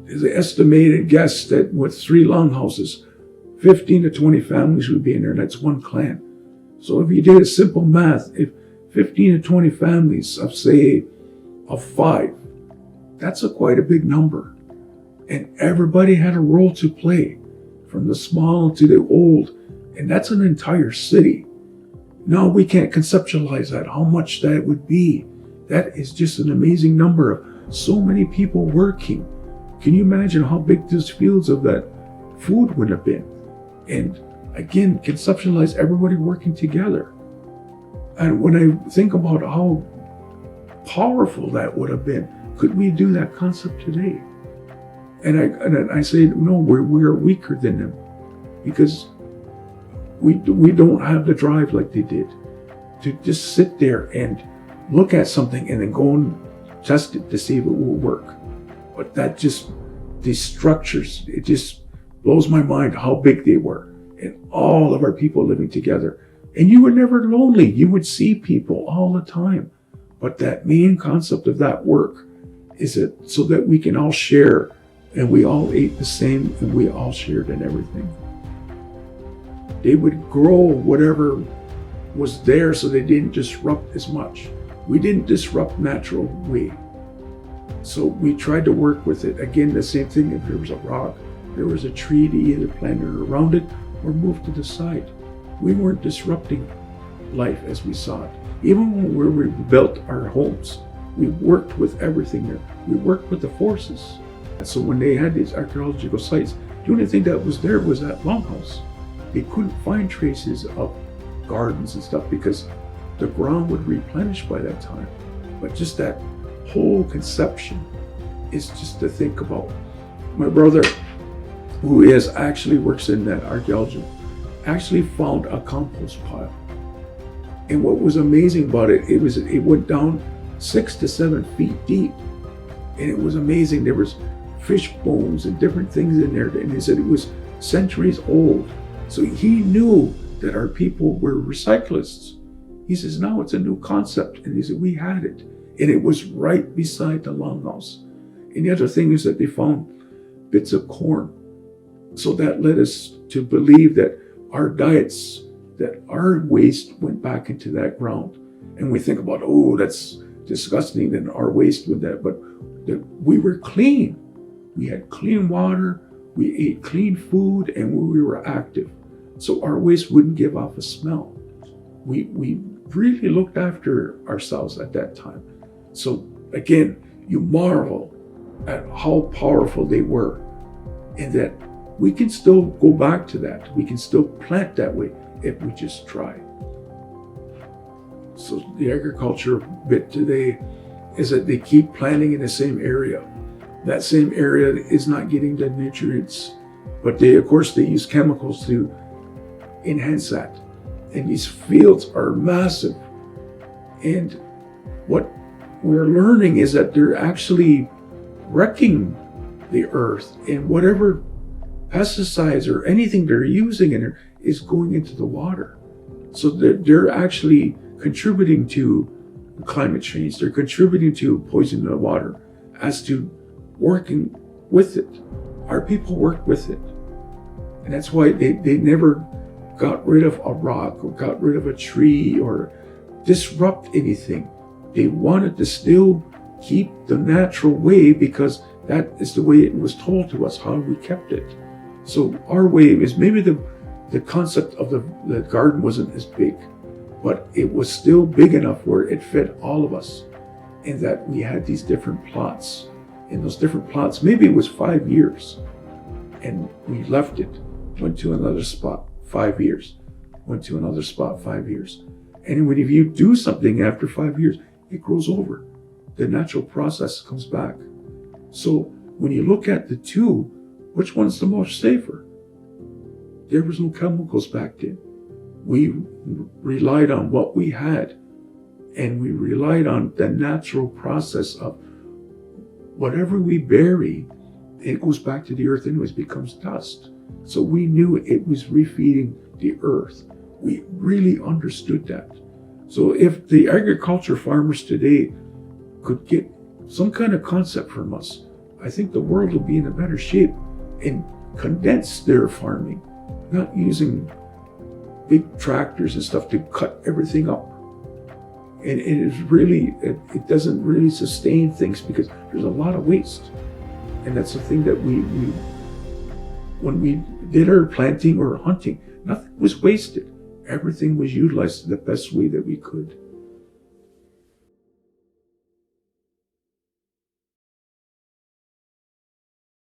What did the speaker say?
There's an estimated guess that with 3 longhouses, 15 to 20 families would be in there. That's one clan. So if you did a simple math, if 15 to 20 families of, say, of 5, that's quite a big number. And everybody had a role to play, from the small to the old. And that's an entire city. Now we can't conceptualize that, how much that would be. That is just an amazing number of so many people working. Can you imagine how big those fields of that food would have been? And again, conceptualize everybody working together. And when I think about how powerful that would have been, could we do that concept today? And I say, no, we're weaker than them, because we don't have the drive like they did to just sit there and look at something and then go and test it to see if it will work. But that just, these structures, it just blows my mind how big they were, and all of our people living together. And you were never lonely. You would see people all the time. But that main concept of that work is it so that we can all share, and we all ate the same, and we all shared in everything. They would grow whatever was there so they didn't disrupt as much. We didn't disrupt natural way. So we tried to work with it. Again, the same thing. If there was a rock, there was a tree, to either plant it around it or move to the side. We weren't disrupting life as we saw it. Even when we built our homes, we worked with everything there. We worked with the forces. So when they had these archaeological sites, the only thing that was there was that longhouse. They couldn't find traces of gardens and stuff because the ground would replenish by that time. But just that whole conception is just to think about. My brother, who actually works in that archaeology, actually found a compost pile. And what was amazing about it, it went down 6 to 7 feet deep. And it was amazing. There was fish bones and different things in there. And he said it was centuries old. So he knew that our people were recyclists. He says, now it's a new concept. And he said, we had it. And it was right beside the longhouse. And the other thing is that they found bits of corn. So that led us to believe that our diets, that our waste went back into that ground. And we think about, oh, that's disgusting, and our waste with that. But that we were clean. We had clean water, we ate clean food, and we were active. So our waste wouldn't give off a smell. We really looked after ourselves at that time. So again, you marvel at how powerful they were, and that we can still go back to that. We can still plant that way if we just try. So the agriculture bit today is that they keep planting in the same area. That same area is not getting the nutrients, but of course they use chemicals to enhance that. And these fields are massive. And what we're learning is that they're actually wrecking the earth, and whatever pesticides or anything they're using in there is going into the water. So they're actually contributing to climate change. They're contributing to poisoning the water as to working with it. Our people work with it. And that's why they never got rid of a rock or got rid of a tree or disrupt anything. They wanted to still keep the natural way because that is the way it was told to us, how we kept it. So our way is maybe the concept of the garden wasn't as big, but it was still big enough where it fed all of us, and that we had these different plots. In those different plots, maybe it was 5 years, and we left it, went to another spot, 5 years, went to another spot, 5 years. And when if you do something after 5 years, it grows over. The natural process comes back. So when you look at the two, which one's the most safer? There was no chemicals back then. We relied on what we had, and we relied on the natural process of whatever we bury, it goes back to the earth anyways, becomes dust. So we knew it was refeeding the earth. We really understood that. So if the agriculture farmers today could get some kind of concept from us I think the world will be in a better shape in condensed their farming, not using big tractors and stuff to cut everything up. And it is really, it doesn't really sustain things because there's a lot of waste. And that's the thing that when we did our planting or hunting, nothing was wasted. Everything was utilized the best way that we could.